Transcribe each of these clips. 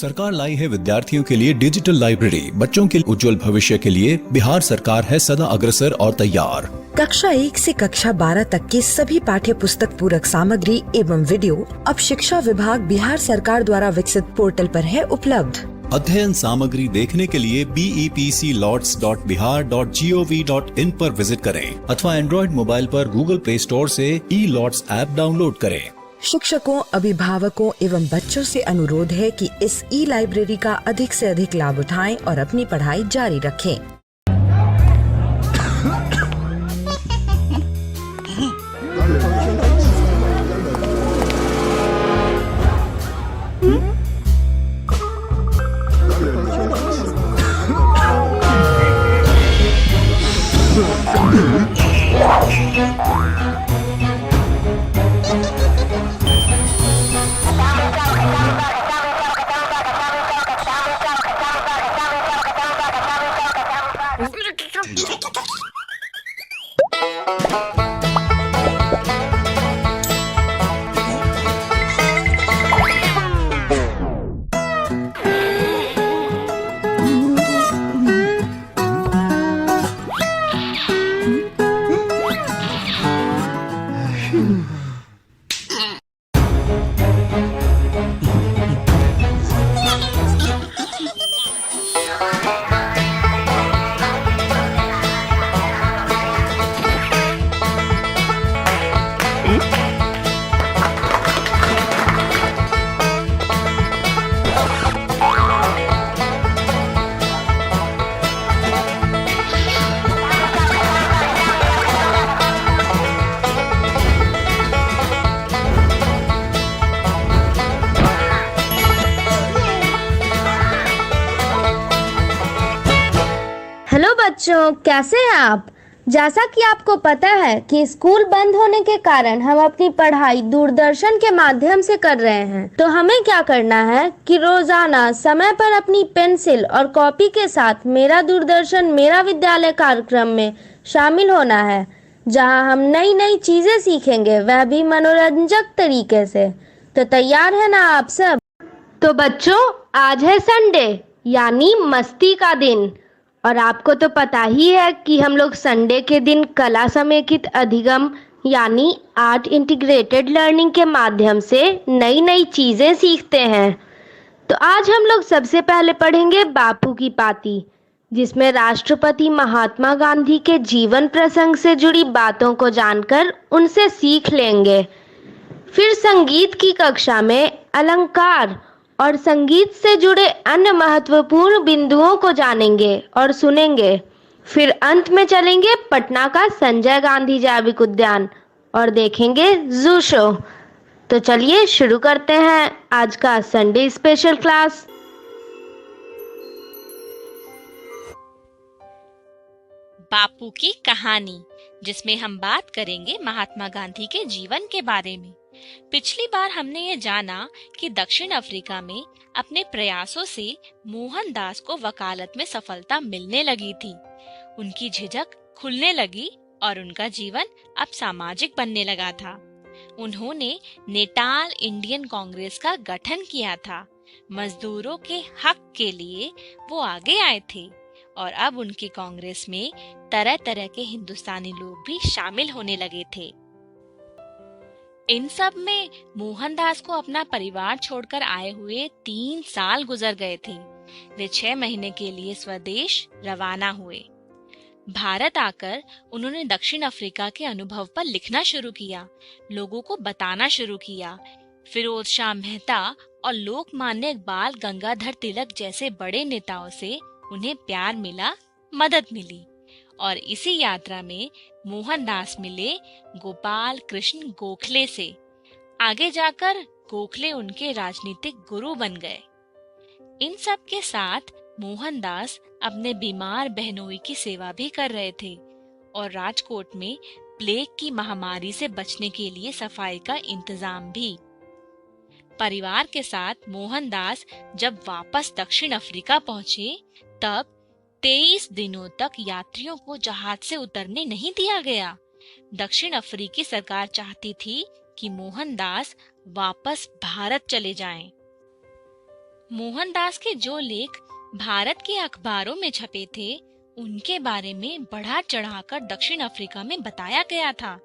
सरकार लाई है विद्यार्थियों के लिए डिजिटल लाइब्रेरी। बच्चों के उज्जवल भविष्य के लिए बिहार सरकार है सदा अग्रसर और तैयार। कक्षा 1 से कक्षा 12 तक की सभी पाठ्य पुस्तक पूरक सामग्री एवं वीडियो अब शिक्षा विभाग बिहार सरकार द्वारा विकसित पोर्टल पर है उपलब्ध। अध्ययन सामग्री देखने के लिए BEPCLOTS.bihar.gov.in पर विजिट करें अथवा एंड्रॉइड मोबाइल पर गूगल प्ले स्टोर से E-LOTS ऐप डाउनलोड करें। शिक्षकों, अभिभावकों एवं बच्चों से अनुरोध है कि इस लाइब्रेरी का अधिक से अधिक लाभ उठाएं और अपनी पढ़ाई जारी रखें। हेलो बच्चों, कैसे हैं आप। जैसा कि आपको पता है कि स्कूल बंद होने के कारण हम अपनी पढ़ाई दूरदर्शन के माध्यम से कर रहे हैं, तो हमें क्या करना है कि रोजाना समय पर अपनी पेंसिल और कॉपी के साथ मेरा दूरदर्शन मेरा विद्यालय कार्यक्रम में शामिल होना है, जहां हम नई नई चीजें सीखेंगे, वह भी मनोरंजक तरीके से। तो तैयार है ना आप सब। तो बच्चों, आज है संडे यानी मस्ती का दिन, और आपको तो पता ही है कि हम लोग संडे के दिन कला समेकित अधिगम यानी आर्ट इंटीग्रेटेड लर्निंग के माध्यम से नई नई चीज़ें सीखते हैं। तो आज हम लोग सबसे पहले पढ़ेंगे बापू की पाती, जिसमें राष्ट्रपति महात्मा गांधी के जीवन प्रसंग से जुड़ी बातों को जानकर उनसे सीख लेंगे। फिर संगीत की कक्षा में अलंकार और संगीत से जुड़े अन्य महत्वपूर्ण बिंदुओं को जानेंगे और सुनेंगे। फिर अंत में चलेंगे पटना का संजय गांधी जैविक उद्यान और देखेंगे जू शो। तो चलिए शुरू करते हैं आज का संडे स्पेशल क्लास। बापू की कहानी, जिसमें हम बात करेंगे महात्मा गांधी के जीवन के बारे में। पिछली बार हमने ये जाना कि दक्षिण अफ्रीका में अपने प्रयासों से मोहनदास को वकालत में सफलता मिलने लगी थी। उनकी झिझक खुलने लगी और उनका जीवन अब सामाजिक बनने लगा था। उन्होंने नेटाल इंडियन कांग्रेस का गठन किया था। मजदूरों के हक के लिए वो आगे आए थे और अब उनकी कांग्रेस में तरह तरह के हिंदुस्तानी लोग भी शामिल होने लगे थे। इन सब में मोहनदास को अपना परिवार छोड़कर आए हुए 3 साल गुजर गए थे। वे 6 महीने के लिए स्वदेश रवाना हुए। भारत आकर उन्होंने दक्षिण अफ्रीका के अनुभव पर लिखना शुरू किया, लोगों को बताना शुरू किया। फिरोज शाह मेहता और लोकमान्य बाल गंगाधर तिलक जैसे बड़े नेताओं से उन्हें प्यार मिला, मदद मिली। और इसी यात्रा में मोहनदास मिले गोपाल कृष्ण गोखले से। आगे जाकर गोखले उनके राजनीतिक गुरु बन गए। इन सब के साथ मोहनदास अपने बीमार बहनोई की सेवा भी कर रहे थे और राजकोट में प्लेग की महामारी से बचने के लिए सफाई का इंतजाम भी। परिवार के साथ मोहनदास जब वापस दक्षिण अफ्रीका पहुंचे, तब 23 दिनों तक यात्रियों को जहाज से उतरने नहीं दिया गया। दक्षिण अफ्रीकी सरकार चाहती थी कि मोहनदास वापस भारत चले जाएं। मोहनदास के जो लेख भारत के अखबारों में छपे थे, उनके बारे में बढ़ा चढ़ाकर दक्षिण अफ्रीका में बताया गया था।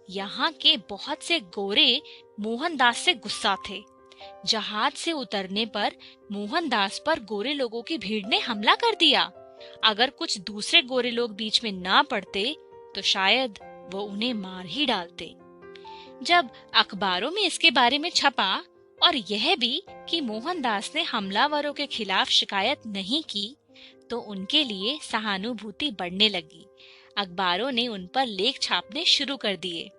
यहाँ के बहुत से गोरे मोहनदास से गुस्सा थे। जहाज से उतरने पर मोहनदास पर गोरे लोगों की भीड़ ने हमला कर दिया। अगर कुछ दूसरे गोरे लोग बीच में ना पड़ते तो शायद वो उन्हें मार ही डालते। जब अखबारों में इसके बारे में छपा और यह भी कि मोहनदास ने हमलावरों के खिलाफ शिकायत नहीं की, तो उनके लिए सहानुभूति बढ़ने लगी। अखबारों ने उन पर लेख छापने शुरू कर दिए।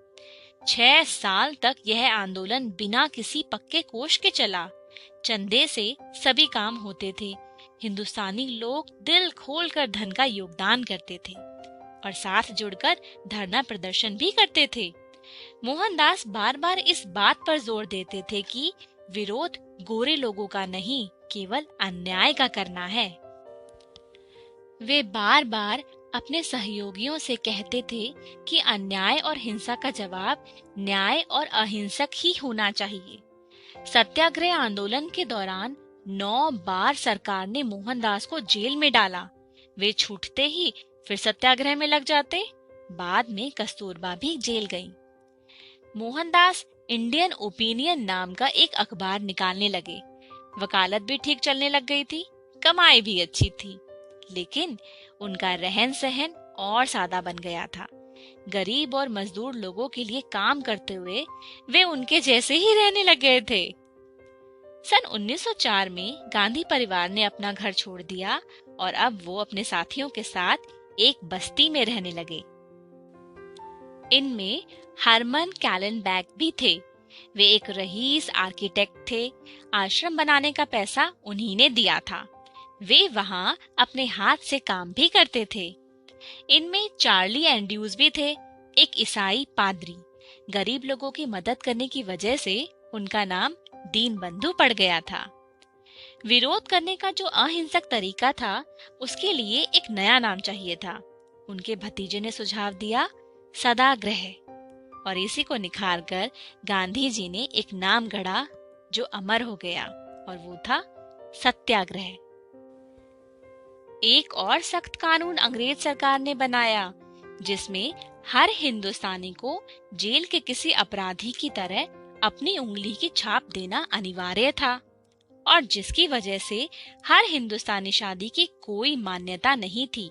6 साल तक यह आंदोलन बिना किसी पक्के कोष के चला। चंदे से सभी काम होते थे। हिंदुस्तानी लोग दिल खोलकर धन का योगदान करते थे और साथ जुड़कर धरना प्रदर्शन भी करते थे। मोहनदास बार बार इस बात पर जोर देते थे कि विरोध गोरे लोगों का नहीं, केवल अन्याय का करना है। वे बार बार अपने सहयोगियों से कहते थे कि अन्याय और हिंसा का जवाब न्याय और अहिंसक ही होना चाहिए। सत्याग्रह आंदोलन के दौरान 9 बार सरकार ने मोहनदास को जेल में डाला। वे छूटते ही फिर सत्याग्रह में लग जाते। बाद में कस्तूरबा भी जेल गई। मोहनदास इंडियन ओपिनियन नाम का एक अखबार निकालने लगे। वकालत भी ठीक चलने लग गई थी, कमाई भी अच्छी थी, लेकिन उनका रहन सहन और सादा बन गया था। गरीब और मजदूर लोगों के लिए काम करते हुए वे उनके जैसे ही रहने लग गए थे। सन 1904 में गांधी परिवार ने अपना घर छोड़ दिया और अब वो अपने साथियों के साथ एक बस्ती में रहने लगे। इनमें हरमन कैलेनबैग भी थे। वे एक रईस आर्किटेक्ट थे। आश्रम बनाने का पैसा उन्हीं ने दिया था। वे वहाँ अपने हाथ से काम भी करते थे। इनमें चार्ली एंड्रूज भी थे, एक ईसाई पादरी। गरीब लोगों की मदद करने की वजह से उनका नाम दीन बंधु पड़ गया था। विरोध करने का जो अहिंसक तरीका था, उसके लिए एक नया नाम चाहिए था। उनके भतीजे ने सुझाव दिया, सदाग्रह, और इसी को निखार कर गांधी जी ने एक नाम गढ़ा जो अमर हो गया, और वो था सत्याग्रह। एक और सख्त कानून अंग्रेज सरकार ने बनाया, जिसमें हर हिंदुस्तानी को जेल के किसी अपराधी की तरह अपनी उंगली की छाप देना अनिवार्य था, और जिसकी वजह से हर हिंदुस्तानी शादी की कोई मान्यता नहीं थी।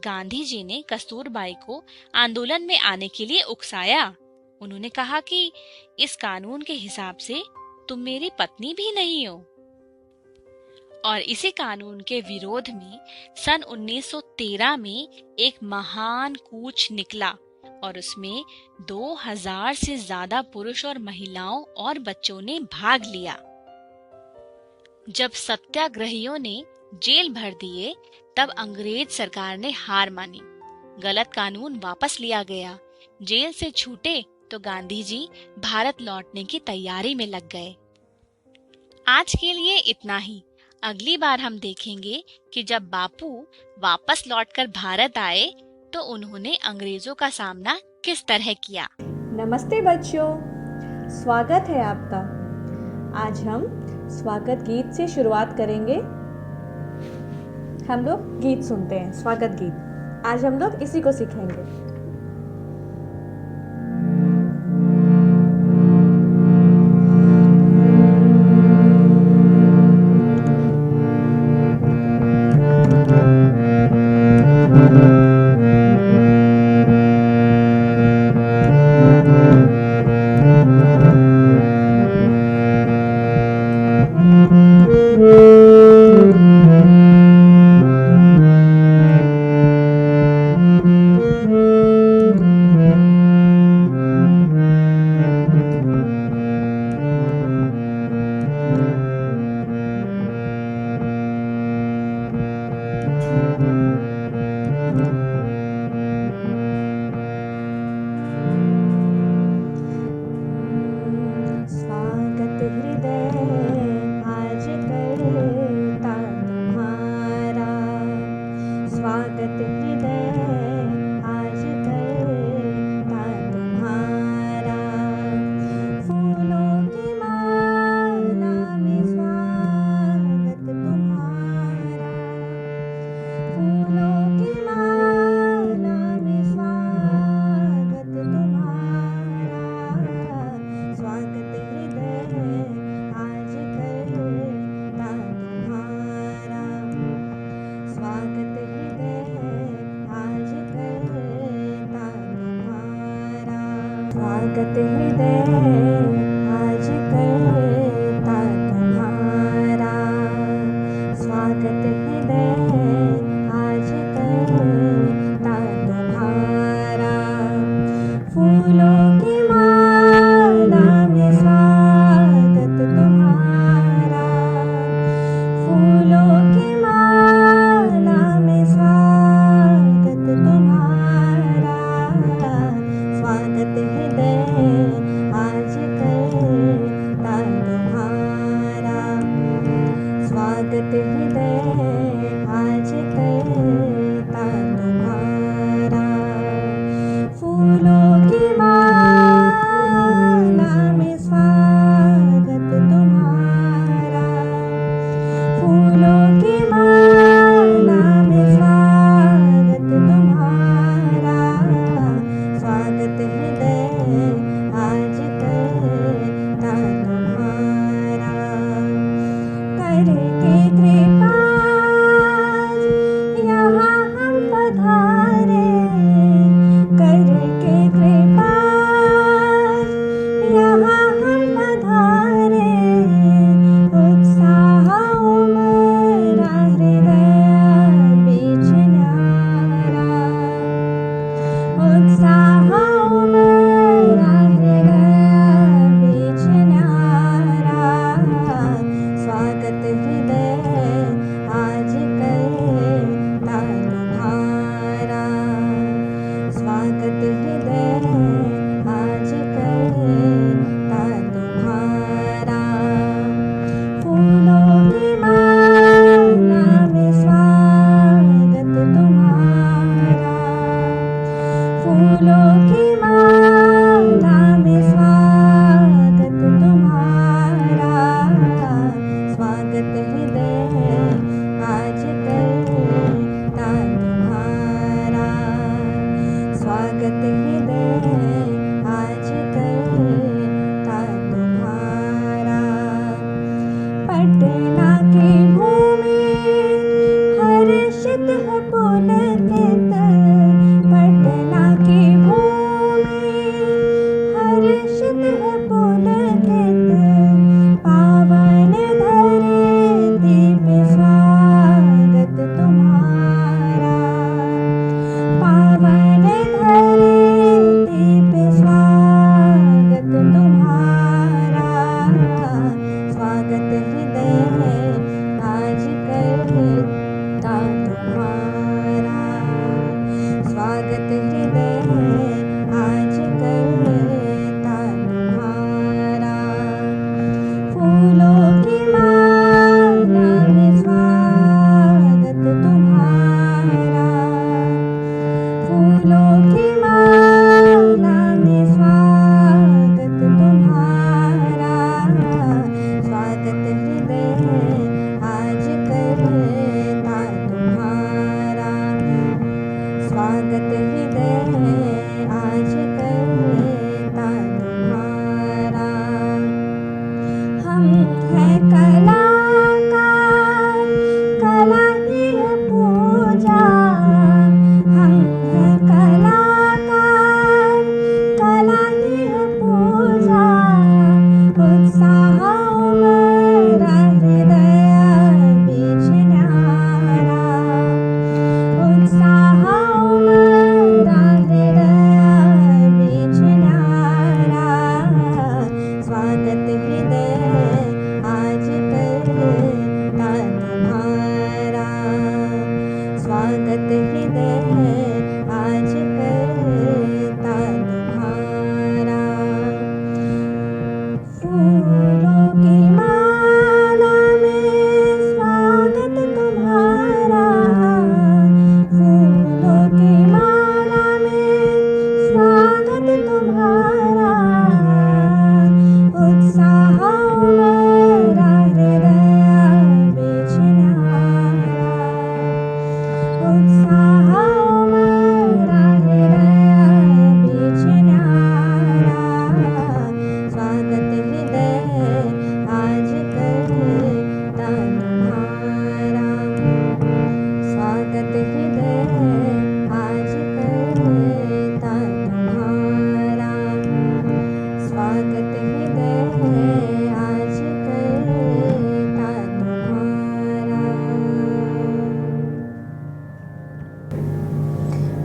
गांधी जी ने कस्तूरबाई को आंदोलन में आने के लिए उकसाया। उन्होंने कहा कि इस कानून के हिसाब से तुम मेरी पत्नी भी नहीं हो। और इसी कानून के विरोध में सन 1913 में एक महान कूच निकला और उसमें 2000 से ज्यादा पुरुष और महिलाओं और बच्चों ने भाग लिया। जब सत्याग्रहियों ने जेल भर दिए, तब अंग्रेज सरकार ने हार मानी। गलत कानून वापस लिया गया। जेल से छूटे तो गांधी जी भारत लौटने की तैयारी में लग गए। आज के लिए इतना ही। अगली बार हम देखेंगे कि जब बापू वापस लौटकर भारत आए तो उन्होंने अंग्रेजों का सामना किस तरह किया। नमस्ते बच्चों, स्वागत है आपका। आज हम स्वागत गीत से शुरुआत करेंगे। हम लोग गीत सुनते हैं, स्वागत गीत। आज हम लोग इसी को सीखेंगे।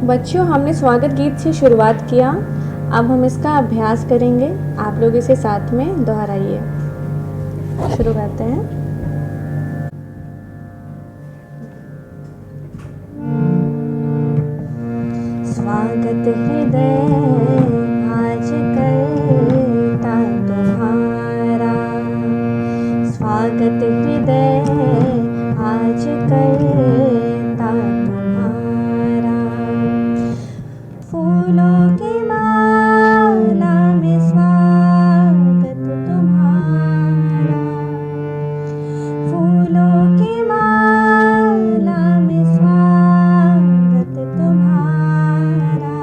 बच्चों, हमने स्वागत गीत से शुरुआत किया। अब हम इसका अभ्यास करेंगे। आप लोग इसे साथ में दोहराइए। शुरू करते हैं। स्वागत हृदय आज करता तुम्हारा, स्वागत हृदय आज करता तुम्हारा। फूलों की माला में स्वागत तुम्हारा, फूलों की माला में स्वागत तुम्हारा।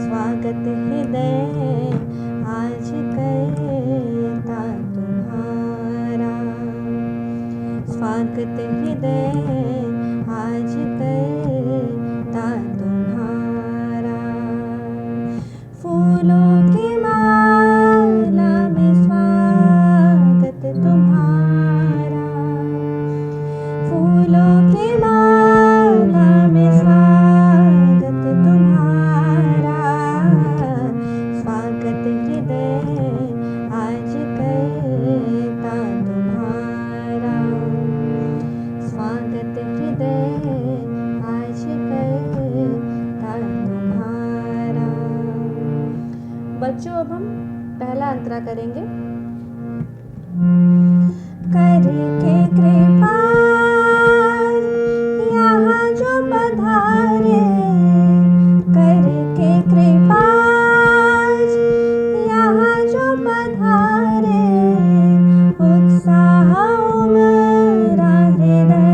स्वागत हृदय आज करता तुम्हारा, स्वागत हृदय आज करता तुम्हारा। फूलों की माला में स्वागत तुम्हारा, फूलों की माला में स्वागत तुम्हारा। स्वागत हृदय आज करता तुम्हारा, स्वागत हृदय आज करता तुम्हारा। बच्चों, अब हम पहला अंतरा करेंगे। करके कृपा यहाँ जो पधारे, करके कृपा यहाँ जो पधारे। उत्साह उमरा हृदय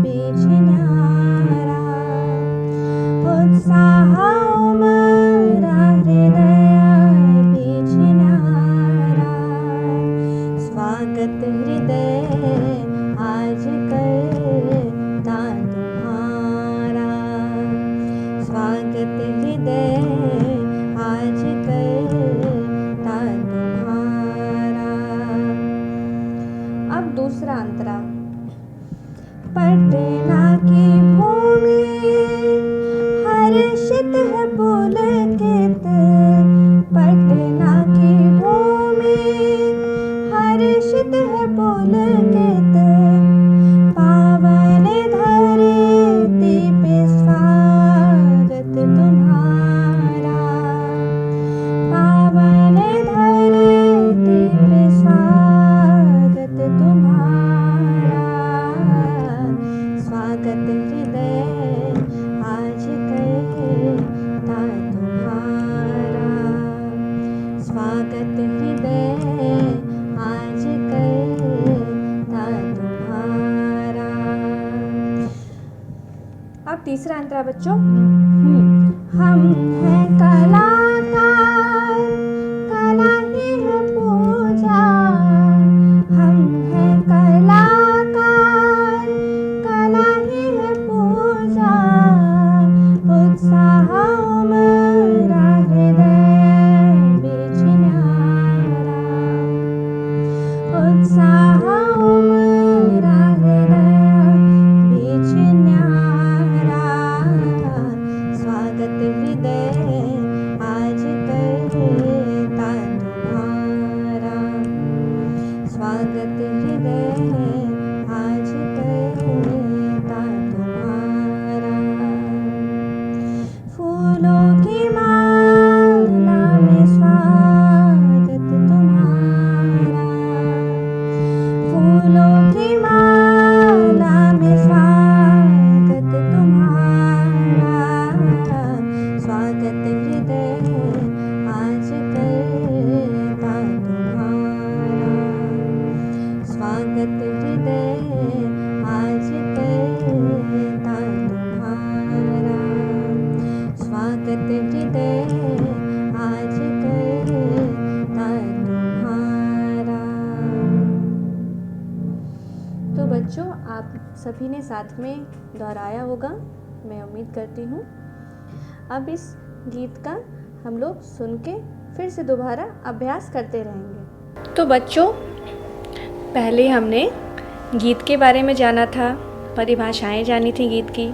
बीच न्यारा, उत्साह उमरा हृदय बीच न्यारा। स्वागत हृदय आज करता तुम्हारा, स्वागत हृदय आज करता तुम्हारा। अब दूसरा अंतरा। पटना की भूमि हर्षित है पुलकित, पटना की भूमि हर्षित है पुलकित। पावन धरती पे स्वागत तुम्हारा, पावन धरती पे स्वागत तुम्हारा। स्वागत हृदय आज करता तुम्हारा, स्वागत हृदय आज करता तुम्हारा। अब तीसरा अंतरा बच्चों। हम हैं कलाकार, कला ही है पूजा। हम हैं कलाकार, कला ही है पूजा। उत्साह उमरा हृदय बीच न्यारा, उत्साह उमरा हृदय बीच न्यारा। स्वागत हृदय आज करता तुम्हारा, स्वागत हृदय आज करता तुम्हारा। फूलों की माला में स्वागत तुम्हारा, फूलों की माला में स्वागत तुम्हारा। स्वागत हृदय आज करता तुम्हारा, स्वागत हृदय आज करता तुम्हारा। स्वागत हृदय आज करता तुम्हारा। तो बच्चों, आप सभी ने साथ में दोहराया होगा, मैं उम्मीद करती हूँ। अब इस गीत का हम लोग सुन के फिर से दोबारा अभ्यास करते रहेंगे। तो बच्चों, पहले हमने गीत के बारे में जाना था, परिभाषाएं जानी थी गीत की।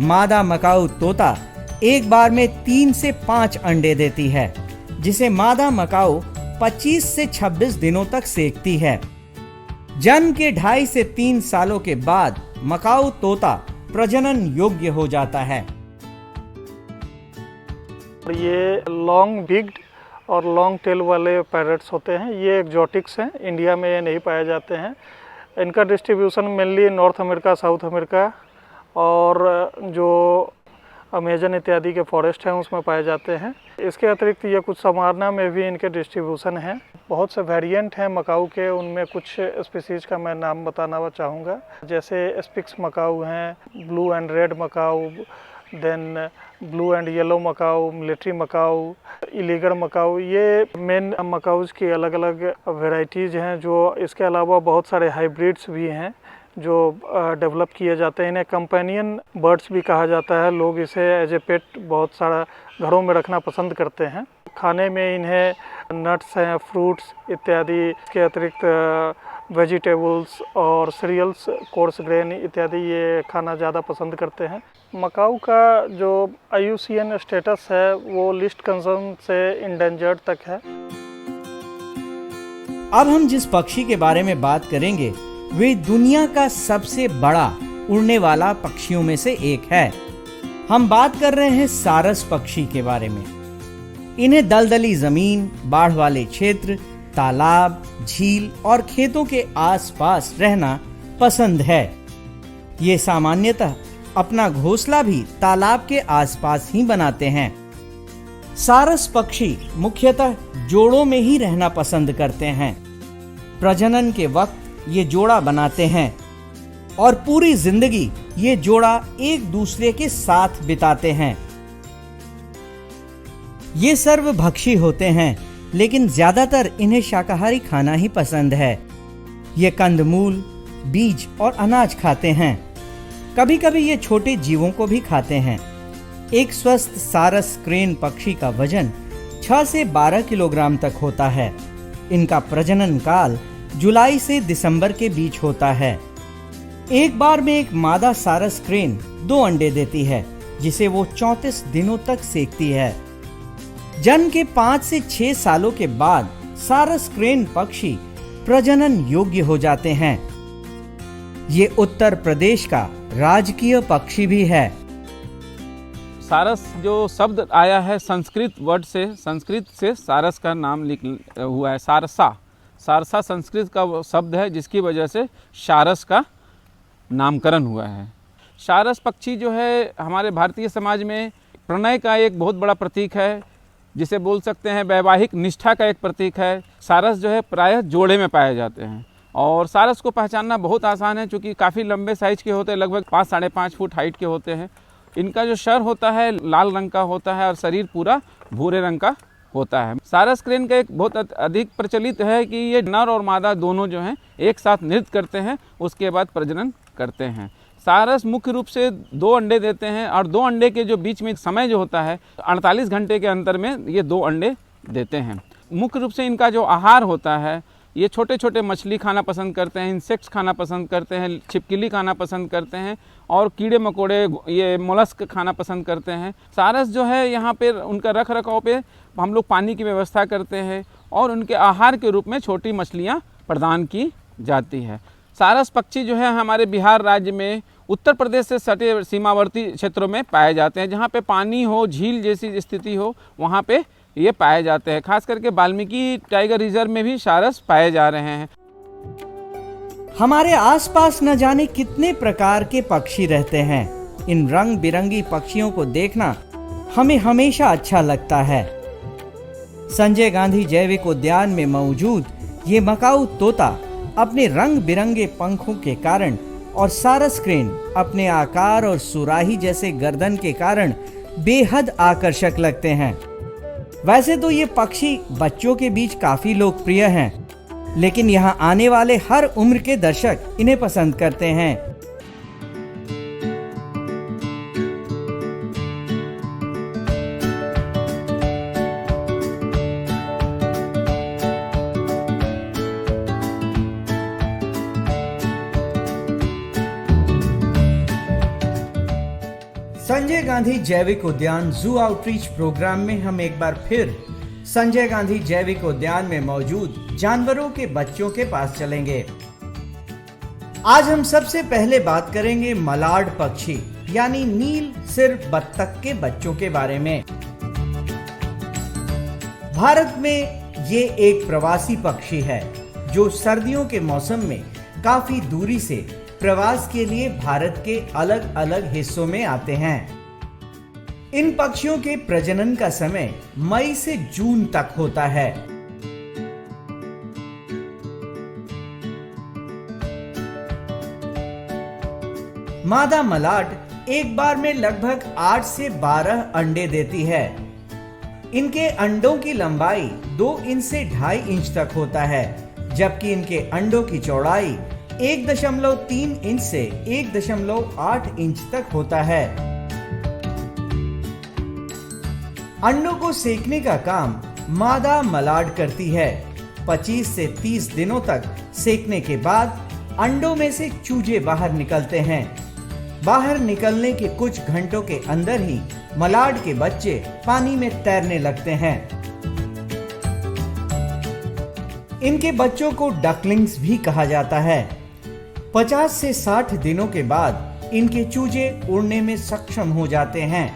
मादा मकाऊ तोता एक बार में 3 से 5 अंडे देती है, जिसे मादा मकाऊ 25 से 26 दिनों तक सेकती है। जन्म के 2.5 से 3 सालों के बाद मकाऊ तोता प्रजनन योग्य हो जाता है। ये लॉन्ग बिग्ड और लॉन्ग टेल वाले पैरट्स होते हैं। ये एक्जोटिक्स हैं, इंडिया में ये नहीं पाए जाते हैं। इनका distribution mainly north America, south America और जो अमेजन इत्यादि के फॉरेस्ट हैं उसमें पाए जाते हैं। इसके अतिरिक्त ये कुछ समारना में भी इनके डिस्ट्रीब्यूशन हैं। बहुत से वेरिएंट हैं मकाऊ के, उनमें कुछ स्पीसीज का मैं नाम बताना चाहूँगा। जैसे स्पिक्स मकाऊ हैं, blue and red macaw, then blue and yellow macaw, military macaw, Illiger macaw. ये मेन मकाऊज की अलग अलग वेराइटीज़ हैं। जो इसके अलावा बहुत सारे हाइब्रिड्स भी हैं जो डेवलप किए जाते हैं। इन्हें कंपेनियन बर्ड्स भी कहा जाता है। लोग इसे एज ए पेट बहुत सारा घरों में रखना पसंद करते हैं। खाने में इन्हें नट्स हैं, फ्रूट्स इत्यादि के अतिरिक्त वेजिटेबल्स और सीरियल्स, कोर्स ग्रेन इत्यादि ये खाना ज़्यादा पसंद करते हैं। मकाऊ का जो IUCN स्टेटस है वो लिस्ट कंसर्न से इंडेंजर्ड तक है। अब हम जिस पक्षी के बारे में बात करेंगे वे दुनिया का सबसे बड़ा उड़ने वाला पक्षियों में से एक है। हम बात कर रहे हैं सारस पक्षी के बारे में। इन्हें दलदली जमीन, बाढ़ वाले क्षेत्र, तालाब, झील और खेतों के आसपास रहना पसंद है। ये सामान्यतः अपना घोंसला भी तालाब के आसपास ही बनाते हैं। सारस पक्षी मुख्यतः जोड़ों में ही रहना पसंद करते हैं। प्रजनन के वक्त ये जोड़ा बनाते हैं और पूरी जिंदगी ये जोड़ा एक दूसरे के साथ बिताते हैं। ये सर्वभक्षी होते हैं, लेकिन ज्यादातर इन्हें शाकाहारी खाना ही पसंद है। ये कंदमूल, बीज और अनाज खाते हैं। कभी कभी ये छोटे जीवों को भी खाते हैं। एक स्वस्थ सारस क्रेन पक्षी का वजन 6 से 12 किलोग्राम तक होता है। इनका प्रजनन काल जुलाई से दिसंबर के बीच होता है। एक बार में एक मादा सारस क्रेन 2 अंडे देती है, जिसे वो 34 दिनों तक सेकती है। जन्म के 5 से 6 सालों के बाद सारस क्रेन पक्षी प्रजनन योग्य हो जाते हैं। ये उत्तर प्रदेश का राजकीय पक्षी भी है। सारस जो शब्द आया है संस्कृत वर्ड से, संस्कृत से सारस का नाम लिख हुआ है। सारसा, सारसा संस्कृत का शब्द है जिसकी वजह से सारस का नामकरण हुआ है। सारस पक्षी जो है हमारे भारतीय समाज में प्रणय का एक बहुत बड़ा प्रतीक है, जिसे बोल सकते हैं वैवाहिक निष्ठा का एक प्रतीक है। सारस जो है प्रायः जोड़े में पाए जाते हैं और सारस को पहचानना बहुत आसान है, क्योंकि काफ़ी लंबे साइज के होते हैं, लगभग 5-5.5 फुट हाइट के होते हैं। इनका जो सर होता है लाल रंग का होता है और शरीर पूरा भूरे रंग का होता है। सारस क्रेन का एक बहुत अधिक प्रचलित है कि ये नर और मादा दोनों जो हैं एक साथ नृत्य करते हैं, उसके बाद प्रजनन करते हैं। सारस मुख्य रूप से 2 अंडे देते हैं और 2 अंडे के जो बीच में समय जो होता है 48 घंटे के अंतर में ये 2 अंडे देते हैं। मुख्य रूप से इनका जो आहार होता है, ये छोटे छोटे मछली खाना पसंद करते हैं, इंसेक्ट्स खाना पसंद करते हैं, छिपकली खाना पसंद करते हैं और कीड़े मकोड़े, ये मोलस्क खाना पसंद करते हैं। सारस जो है यहाँ पे उनका रख रखाव पे हम लोग पानी की व्यवस्था करते हैं और उनके आहार के रूप में छोटी मछलियाँ प्रदान की जाती है। सारस पक्षी जो है हमारे बिहार राज्य में उत्तर प्रदेश से सटे सीमावर्ती क्षेत्रों में पाए जाते हैं। जहाँ पे पानी हो, झील जैसी स्थिति हो, वहाँ पे ये पाए जाते हैं। खास करके वाल्मीकि टाइगर रिजर्व में भी सारस पाए जा रहे हैं। हमारे आसपास न जाने कितने प्रकार के पक्षी रहते हैं। इन रंग बिरंगी पक्षियों को देखना हमें हमेशा अच्छा लगता है। संजय गांधी जैविक उद्यान में मौजूद ये मकाऊ तोता अपने रंग बिरंगे पंखों के कारण और सारस क्रेन अपने आकार और सुराही जैसे गर्दन के कारण बेहद आकर्षक लगते हैं। वैसे तो ये पक्षी बच्चों के बीच काफी लोकप्रिय हैं, लेकिन यहाँ आने वाले हर उम्र के दर्शक इन्हें पसंद करते हैं। संजय गांधी जैविक उद्यान जू आउटरीच प्रोग्राम में हम एक बार फिर संजय गांधी जैविक उद्यान में मौजूद जानवरों के बच्चों के पास चलेंगे। आज हम सबसे पहले बात करेंगे मलाड पक्षी यानी नील सिर बत्तख के बच्चों के बारे में। भारत में ये एक प्रवासी पक्षी है जो सर्दियों के मौसम में काफी दूरी से प्रवास के लिए भारत के अलग अलग हिस्सों में आते हैं। इन पक्षियों के प्रजनन का समय मई से जून तक होता है। मादा मलाड एक बार में लगभग 8 से 12 अंडे देती है। इनके अंडों की लंबाई 2 इंच से 2.5 इंच तक होता है, जबकि इनके अंडों की चौड़ाई 1.3 इंच से 1.8 इंच तक होता है। अंडों को सेकने का काम मादा मलाड करती है। 25 से 30 दिनों तक सेकने के बाद अंडों में से चूजे बाहर निकलते हैं। बाहर निकलने के कुछ घंटों के अंदर ही मलाड के बच्चे पानी में तैरने लगते हैं। इनके बच्चों को डकलिंग्स भी कहा जाता है। 50 से 60 दिनों के बाद इनके चूजे उड़ने में सक्षम हो जाते हैं।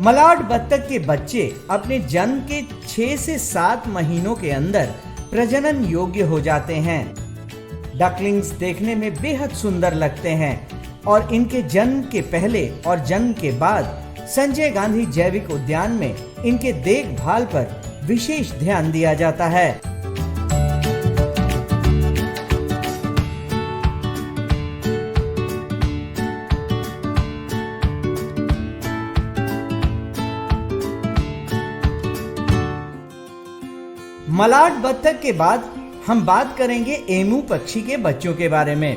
मलाड बत्तख के बच्चे अपने जन्म के 6 से 7 महीनों के अंदर प्रजनन योग्य हो जाते हैं। डकलिंग्स देखने में बेहद सुंदर लगते हैं और इनके जन्म के पहले और जन्म के बाद संजय गांधी जैविक उद्यान में इनके देखभाल पर विशेष ध्यान दिया जाता है। मलाड बत्तख के बाद हम बात करेंगे एमू पक्षी के बच्चों के बारे में।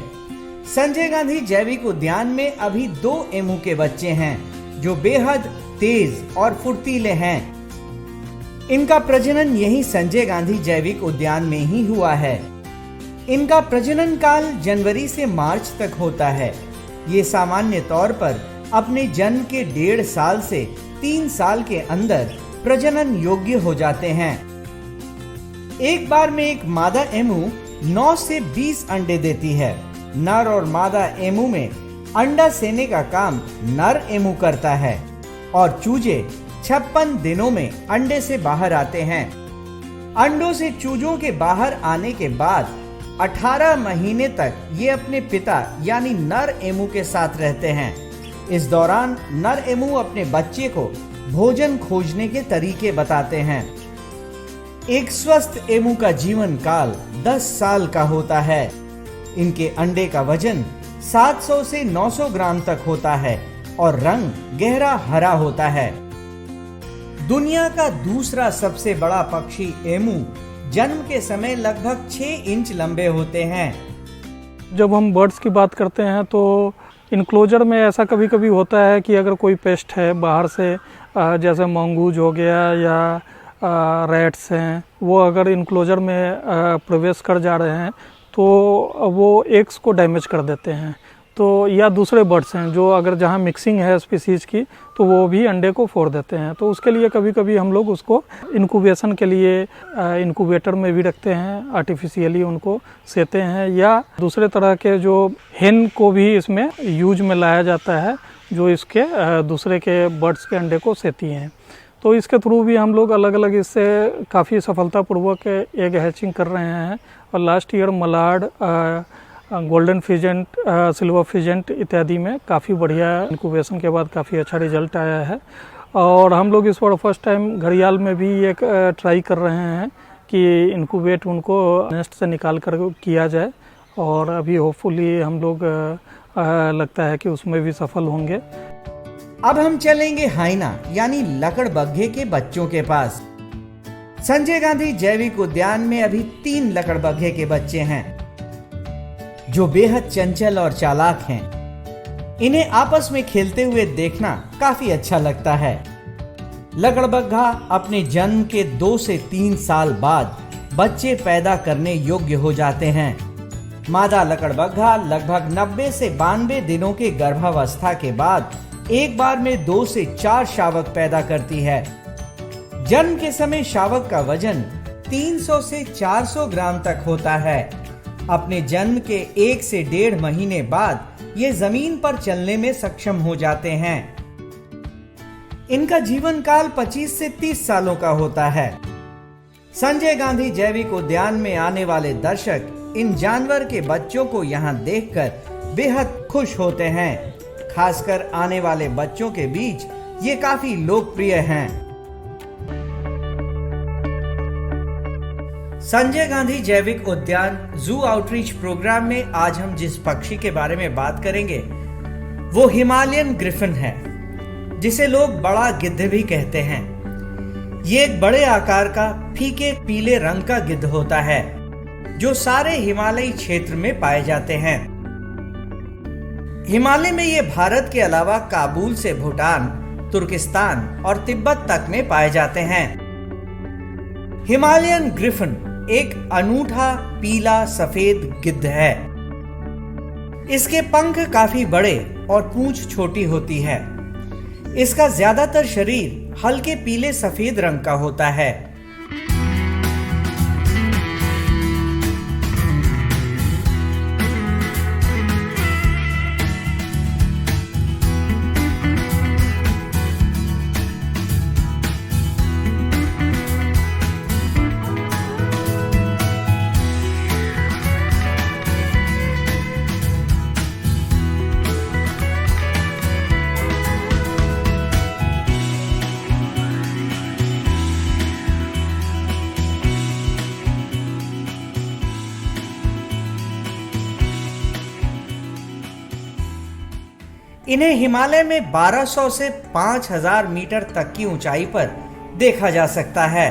संजय गांधी जैविक उद्यान में अभी 2 एमू के बच्चे हैं जो बेहद तेज और फुर्तीले हैं। इनका प्रजनन यही संजय गांधी जैविक उद्यान में ही हुआ है। इनका प्रजनन काल जनवरी से मार्च तक होता है। ये सामान्य तौर पर अपने जन्म के 1.5 साल से 3 साल के अंदर प्रजनन योग्य हो जाते हैं। एक बार में एक मादा एमू 9 से 20 अंडे देती है। नर और मादा एमू में अंडा सेने का काम नर एमू करता है और चूजे 56 दिनों में अंडे से बाहर आते हैं। अंडों से चूजों के बाहर आने के बाद 18 महीने तक ये अपने पिता यानी नर एमू के साथ रहते हैं। इस दौरान नर एमू अपने बच्चे को भोजन खोजने के तरीके बताते हैं। एक स्वस्थ एमू का जीवन काल 10 साल का होता है। इनके अंडे का वजन 700 से 900 ग्राम तक होता है और रंग गहरा हरा होता है। दुनिया का दूसरा सबसे बड़ा पक्षी एमू जन्म के समय लगभग 6 इंच लंबे होते हैं। जब हम बर्ड्स की बात करते हैं तो इनक्लोजर में ऐसा कभी कभी होता है कि अगर कोई पेस्ट है बाहर से, जैसे मंगूज हो गया या रैट्स हैं, वो अगर इनक्लोजर में प्रवेश कर जा रहे हैं तो वो एग्स को डैमेज कर देते हैं। तो या दूसरे बर्ड्स हैं जो अगर जहाँ मिक्सिंग है स्पीसीज की तो वो भी अंडे को फोड़ देते हैं। तो उसके लिए कभी कभी हम लोग उसको इनक्यूबेशन के लिए इनक्यूबेटर में भी रखते हैं, आर्टिफिशियली उनको सेते हैं, या दूसरे तरह के जो हेन को भी इसमें यूज में लाया जाता है जो इसके दूसरे के बर्ड्स के अंडे को सेती हैं। तो इसके थ्रू भी हम लोग अलग अलग इससे काफ़ी सफलतापूर्वक एग हैचिंग कर रहे हैं। और last year Malad, golden pheasant, silver pheasant इत्यादि में काफ़ी बढ़िया इनक्यूबेशन के बाद काफ़ी अच्छा रिजल्ट आया है। और हम लोग इस बार फर्स्ट टाइम घड़ियाल में भी एक ट्राई कर रहे हैं कि इनक्यूबेट उनको नेस्ट से निकाल कर किया जाए, और अभी होपफुली हम लोग लगता है कि उसमें भी सफल होंगे। अब हम चलेंगे हाइना यानी लकड़बग्घे के बच्चों के पास। संजय गांधी जैविक उद्यान में अभी 3 लकड़बग्घे के बच्चे हैं जो बेहद चंचल और चालाक हैं। इन्हें आपस में खेलते हुए देखना काफी अच्छा लगता है। लकड़बग्घा अपने जन्म के 2 से 3 साल बाद बच्चे पैदा करने योग्य हो जाते हैं। मादा लकड़बग्घा लगभग 90 से 92 दिनों के गर्भावस्था के बाद एक बार में 2 से 4 शावक पैदा करती है। जन्म के समय शावक का वजन 300 से 400 ग्राम तक होता है। अपने जन्म के 1 से 1.5 महीने बाद ये जमीन पर चलने में सक्षम हो जाते हैं। इनका जीवन काल 25 से 30 सालों का होता है। संजय गांधी जैविक उद्यान में आने वाले दर्शक इन जानवर के बच्चों को यहाँ देखकर बेहद खुश होते हैं। खासकर आने वाले बच्चों के बीच ये काफी लोकप्रिय हैं। संजय गांधी जैविक उद्यान जू आउटरीच प्रोग्राम में आज हम जिस पक्षी के बारे में बात करेंगे वो हिमालयन ग्रिफिन है, जिसे लोग बड़ा गिद्ध भी कहते हैं। ये एक बड़े आकार का फीके पीले रंग का गिद्ध होता है जो सारे हिमालयी क्षेत्र में पाए जाते हैं। हिमालय में ये भारत के अलावा काबुल से भूटान, तुर्किस्तान और तिब्बत तक में पाए जाते हैं। हिमालयन ग्रिफिन एक अनूठा पीला सफेद गिद्ध है। इसके पंख काफी बड़े और पूंछ छोटी होती है। इसका ज्यादातर शरीर हल्के पीले सफेद रंग का होता है। इन्हें हिमालय में 1200 से 5000 मीटर तक की ऊंचाई पर देखा जा सकता है।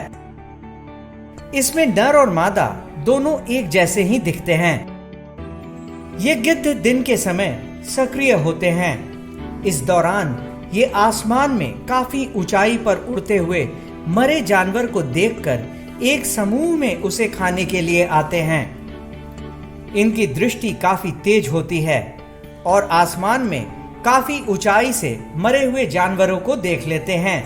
इसमें नर और मादा दोनों एक जैसे ही दिखते हैं। ये गिद्ध दिन के समय सक्रिय होते हैं। इस दौरान ये आसमान में काफी ऊंचाई पर उड़ते हुए मरे जानवर को देखकर एक समूह में उसे खाने के लिए आते हैं। इनकी दृष्टि काफी तेज होती है और आसमान में काफी ऊंचाई से मरे हुए जानवरों को देख लेते हैं।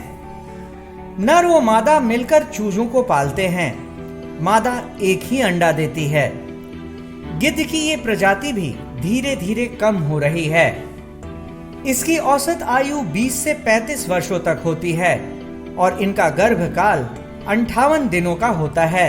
नर व मादा मिलकर चूजों को पालते हैं। मादा एक ही अंडा देती है। गिद्ध की ये प्रजाति भी धीरे धीरे कम हो रही है। इसकी औसत आयु 20 से 35 वर्षों तक होती है और इनका गर्भकाल 58 दिनों का होता है।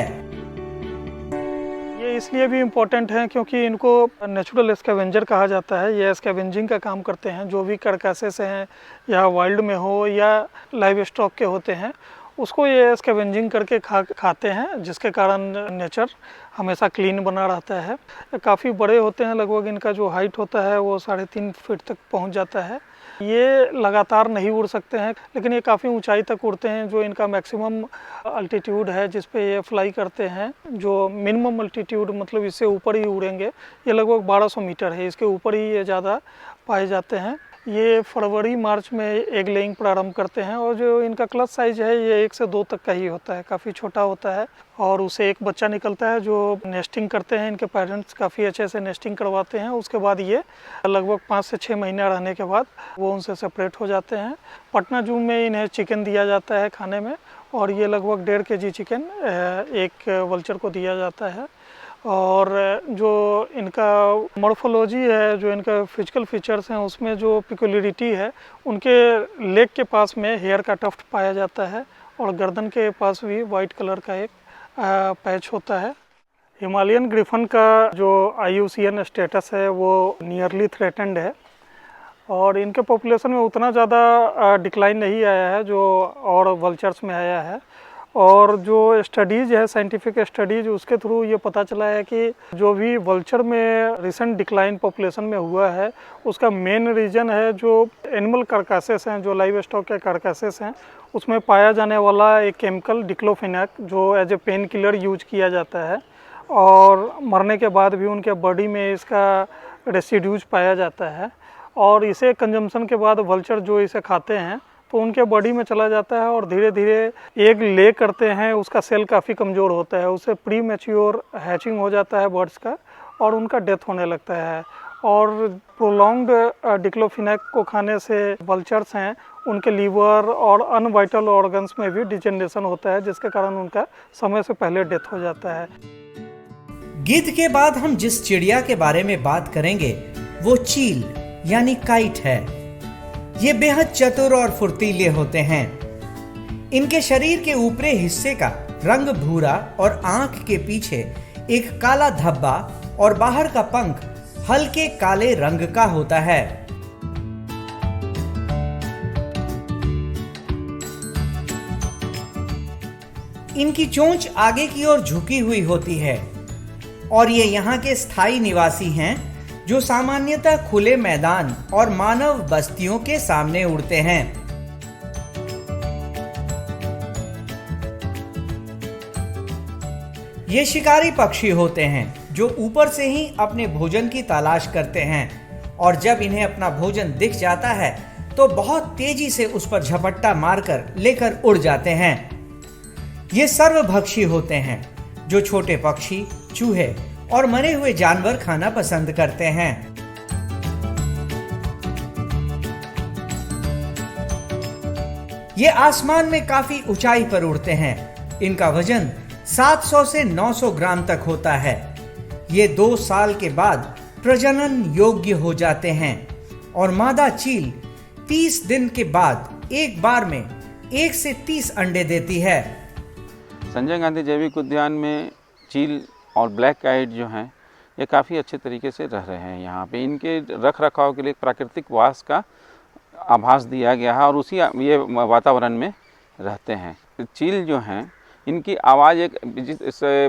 ये इसलिए भी इम्पोर्टेंट है क्योंकि इनको नेचुरल स्कैवेंजर कहा जाता है। ये स्कैवेंजिंग का काम करते हैं। जो भी कार्कासेस हैं या वाइल्ड में हो या लाइव स्टॉक के होते हैं उसको ये स्कैवेंजिंग करके खाते हैं, जिसके कारण नेचर हमेशा क्लीन बना रहता है। काफ़ी बड़े होते हैं, लगभग इनका जो हाइट होता है वो 3.5 फीट तक पहुंच जाता है। ये लगातार नहीं उड़ सकते हैं लेकिन ये काफ़ी ऊंचाई तक उड़ते हैं। जो इनका मैक्सिमम अल्टीट्यूड है जिस पे ये फ्लाई करते हैं, जो मिनिमम अल्टीट्यूड मतलब इससे ऊपर ही उड़ेंगे, ये लगभग 1200 मीटर है। इसके ऊपर ही ये ज़्यादा पाए जाते हैं। ये फरवरी मार्च में एग लेइंग प्रारंभ करते हैं और जो इनका क्लच साइज है ये 1 से 2 तक का ही होता है, काफ़ी छोटा होता है और उसे एक बच्चा निकलता है जो नेस्टिंग करते हैं। इनके पेरेंट्स काफ़ी अच्छे से नेस्टिंग करवाते हैं। उसके बाद ये लगभग 5 से 6 महीना रहने के बाद वो उनसे सेपरेट हो जाते हैं। पटना जू में इन्हें चिकन दिया जाता है खाने में और ये लगभग 1.5 kg चिकन एक वल्चर को दिया जाता है। और जो इनका मॉर्फोलॉजी है, जो इनका फिजिकल फीचर्स हैं, उसमें जो पिकुलरिटी है, उनके लेग के पास में हेयर का टफ्ट पाया जाता है और गर्दन के पास भी वाइट कलर का एक पैच होता है। हिमालयन ग्रिफन का जो IUCN स्टेटस है वो नियरली थ्रेटेंड है और इनके पॉपुलेशन में उतना ज़्यादा डिक्लाइन नहीं आया है जो और वल्चर्स में आया है। और जो स्टडीज़ है, साइंटिफिक स्टडीज़, उसके थ्रू ये पता चला है कि जो भी वल्चर में रिसेंट डिक्लाइन पॉपुलेशन में हुआ है उसका मेन रीज़न है जो एनिमल कार्कासेस हैं, जो लाइव स्टॉक के कार्कासेस हैं, उसमें पाया जाने वाला एक केमिकल डिक्लोफेनाक जो as a pain killer use किया जाता है और मरने के बाद भी उनके बॉडी में इसका रेसिड्यूज पाया जाता है और इसे कंजम्पशन के बाद वल्चर जो इसे खाते हैं तो उनके बॉडी में चला जाता है और धीरे धीरे एग ले करते हैं। उसका सेल काफ़ी कमज़ोर होता है, उससे प्री मैच्योर हैचिंग हो जाता है बर्ड्स का और उनका डेथ होने लगता है। और प्रोलॉन्ग्ड डिक्लोफिनेक को खाने से वल्चर्स हैं उनके लीवर और अनवाइटल ऑर्गन्स में भी डिजेनरेशन होता है, जिसके कारण उनका समय से पहले डेथ हो जाता है। गिद्ध के बाद हम जिस चिड़िया के बारे में बात करेंगे वो चील यानी काइट है। ये बेहद चतुर और फुर्तीले होते हैं। इनके शरीर के ऊपरी हिस्से का रंग भूरा और आंख के पीछे एक काला धब्बा और बाहर का पंख हल्के काले रंग का होता है। इनकी चोंच आगे की ओर झुकी हुई होती है और ये यहाँ के स्थायी निवासी हैं जो सामान्यतः खुले मैदान और मानव बस्तियों के सामने उड़ते हैं। ये शिकारी पक्षी होते हैं जो ऊपर से ही अपने भोजन की तलाश करते हैं और जब इन्हें अपना भोजन दिख जाता है तो बहुत तेजी से उस पर झपट्टा मारकर लेकर उड़ जाते हैं। ये सर्वभक्षी होते हैं जो छोटे पक्षी, चूहे और मरे हुए जानवर खाना पसंद करते हैं। ये आसमान में काफी ऊंचाई पर उड़ते हैं। इनका वजन 700 से 900 ग्राम तक होता है। ये 2 साल के बाद प्रजनन योग्य हो जाते हैं और मादा चील 30 दिन के बाद एक बार में 1 से 30 अंडे देती है। संजय गांधी जैविक उद्यान में चील और ब्लैक काइट जो हैं ये काफ़ी अच्छे तरीके से रह रहे हैं। यहाँ पे इनके रख रखाव के लिए प्राकृतिक वास का आभास दिया गया है और उसी ये वातावरण में रहते हैं। चील जो हैं इनकी आवाज़ एक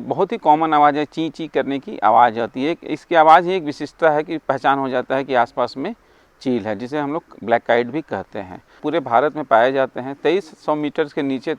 बहुत ही कॉमन आवाज़ है, ची ची करने की आवाज़ आती है। इसकी आवाज़ ही एक विशिष्टता है कि पहचान हो जाता है कि आसपास में चील है, जिसे हम लोग ब्लैक काइट भी कहते हैं। पूरे भारत में पाए जाते हैं, 2300 मीटर के नीचे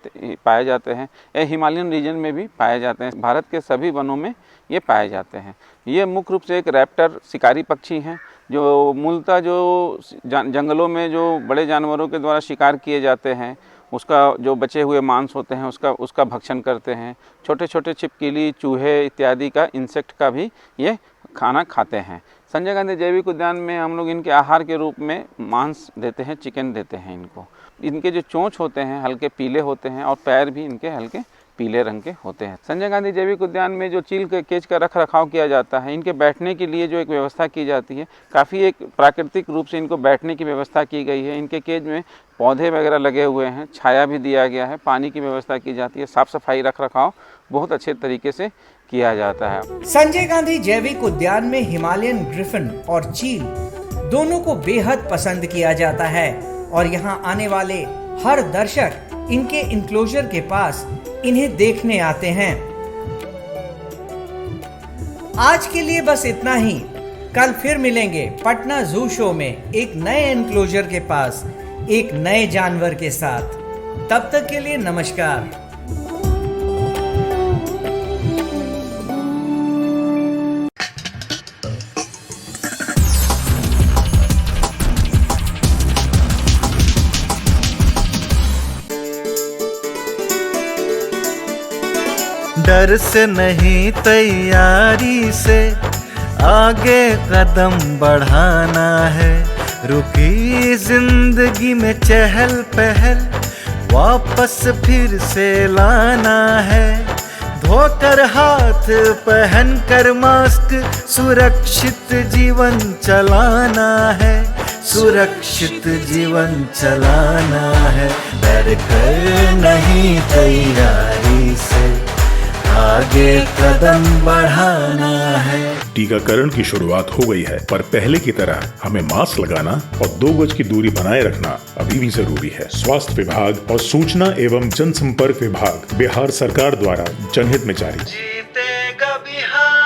पाए जाते हैं। ये हिमालयन रीजन में भी पाए जाते हैं। भारत के सभी वनों में ये पाए जाते हैं। ये मुख्य रूप से एक रैप्टर शिकारी पक्षी हैं जो मूलतः जो जंगलों में जो बड़े जानवरों के द्वारा शिकार किए जाते हैं उसका जो बचे हुए मांस होते हैं उसका भक्षण करते हैं। छोटे छोटे छिपकली, चूहे इत्यादि का इंसेक्ट का भी ये खाना खाते हैं। संजय गांधी जैविक उद्यान में हम लोग इनके आहार के रूप में मांस देते हैं, चिकन देते हैं इनको। इनके जो चोंच होते हैं हल्के पीले होते हैं और पैर भी इनके हल्के पीले रंग के होते हैं। संजय गांधी जैविक उद्यान में जो चील के केज का रख रखाव किया जाता है, इनके बैठने के लिए जो एक व्यवस्था की जाती है, काफ़ी एक प्राकृतिक रूप से इनको बैठने की व्यवस्था की गई है। इनके केज में पौधे वगैरह लगे हुए हैं, छाया भी दिया गया है, पानी की व्यवस्था की जाती है, साफ सफाई रख रखाव बहुत अच्छे तरीके से किया जाता है। संजय गांधी जैविक उद्यान में हिमालयन ग्रिफिन और चील दोनों को बेहद पसंद किया जाता है और यहाँ आने वाले हर दर्शक इनके इंक्लोजर के पास इन्हें देखने आते हैं। आज के लिए बस इतना ही। कल फिर मिलेंगे पटना जू शो में एक नए इंक्लोजर के पास एक नए जानवर के साथ। तब तक के लिए नमस्कार। डर से नहीं तैयारी से आगे कदम बढ़ाना है। रुकी जिंदगी में चहल पहल वापस फिर से लाना है। धोकर हाथ पहन कर मास्क सुरक्षित जीवन चलाना है। सुरक्षित जीवन चलाना है। डर कर नहीं तैयारी से आगे कदम बढ़ाना है। टीकाकरण की शुरुआत हो गई है, पर पहले की तरह हमें मास्क लगाना और 2 गज की दूरी बनाए रखना अभी भी जरूरी है। स्वास्थ्य विभाग और सूचना एवं जनसंपर्क विभाग बिहार सरकार द्वारा जनहित में जारी। जीतेगा बिहार।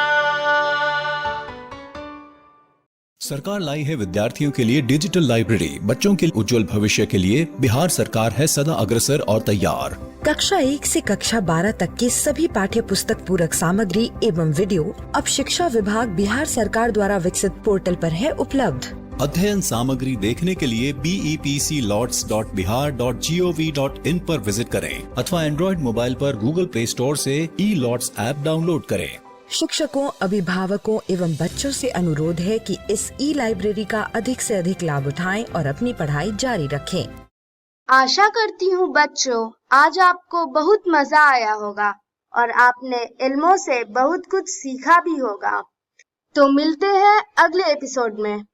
सरकार लाई है विद्यार्थियों के लिए डिजिटल लाइब्रेरी। बच्चों के उज्जवल भविष्य के लिए बिहार सरकार है सदा अग्रसर और तैयार। कक्षा 1 से कक्षा 12 तक की सभी पाठ्य पुस्तक पूरक सामग्री एवं वीडियो अब शिक्षा विभाग बिहार सरकार द्वारा विकसित पोर्टल पर है उपलब्ध। अध्ययन सामग्री देखने के लिए bepclots.bihar.gov.in पर विजिट करें अथवा एंड्रॉइड मोबाइल पर गूगल प्ले स्टोर से ई-लॉट्स ऐप डाउनलोड करें। शिक्षकों, अभिभावकों एवं बच्चों से अनुरोध है कि इस ई लाइब्रेरी का अधिक से अधिक लाभ उठाएं और अपनी पढ़ाई जारी रखें। आशा करती हूँ बच्चों, आज आपको बहुत मजा आया होगा और आपने इल्मों से बहुत कुछ सीखा भी होगा। तो मिलते हैं अगले एपिसोड में।